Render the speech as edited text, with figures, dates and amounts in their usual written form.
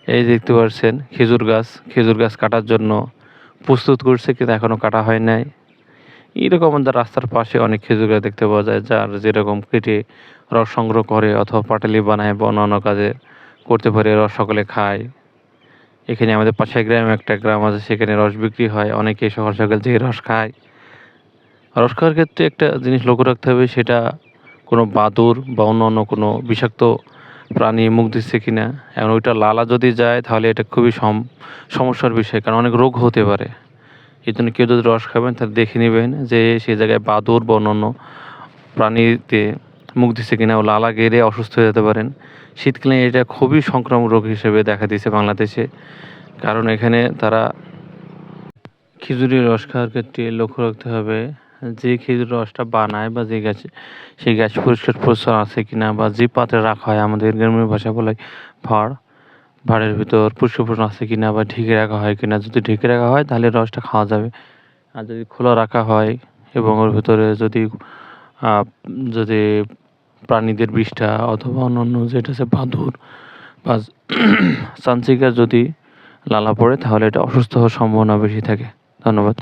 এই দেখতে পাচ্ছেন খেজুর গাছ কাটার জন্য প্রস্তুত করছে, কিন্তু এখনও কাটা হয় নাই। এরকম আমাদের রাস্তার পাশে অনেক খেজুর গাছ দেখতে পাওয়া যায়, যার যেরকম কেটে রস সংগ্রহ করে অথবা পাটালি বানায় বা অন্যান্য কাজে করতে পারে, রস সকলে খায়। এখানে আমাদের পাশের গ্রামে একটা গ্রাম আছে, সেখানে রস বিক্রি হয়, অনেকে সকাল সকাল যেয়ে রস খায়। রস খাওয়ার ক্ষেত্রে একটা জিনিস লক্ষ্য রাখতে হবে, সেটা কোনো বাদুড় বা অন্য কোনো বিষাক্ত প্রাণী মুখ দিচ্ছে কিনা। এখন ওইটা লালা যদি যায় তাহলে এটা খুবই সমস্যার বিষয়, কারণ অনেক রোগ হতে পারে। এই জন্য কেউ যদি রস খাবেন তাহলে দেখে নেবেন যে সেই জায়গায় বাদুড় বা অন্যান্য প্রাণীতে মুখ দিচ্ছে কিনা, ও লালা গেড়ে অসুস্থ হয়ে যেতে পারেন। শীতকালে এটা খুবই সংক্রামক রোগ হিসেবে দেখা দিয়েছে বাংলাদেশে, কারণ এখানে তারা খেজুরের রস খাওয়ার ক্ষেত্রে লক্ষ্য রাখতে হবে যে খেজুর রসটা বানায় বা যে গাছ, সেই গাছ পরিষ্কার পরিচ্ছন্ন আছে কিনা, বা যে পাত্রে রাখা হয়, আমাদের গ্রামের ভাষা বলে ভাঁড়ের ভিতর পরিষ্কার পরিচ্ছন্ন আছে কিনা বা ঢেকে রাখা হয় কিনা। যদি ঢেকে রাখা হয় তাহলে রসটা খাওয়া যাবে, আর যদি খোলা রাখা হয় এবং ওর ভিতরে যদি প্রাণীদের বিষ্ঠা অথবা অন্যান্য যেটা আছে বাদুড় বা চাঞ্চিকার যদি লালা পড়ে, তাহলে এটা অসুস্থ হওয়ার সম্ভাবনা বেশি থাকে। ধন্যবাদ।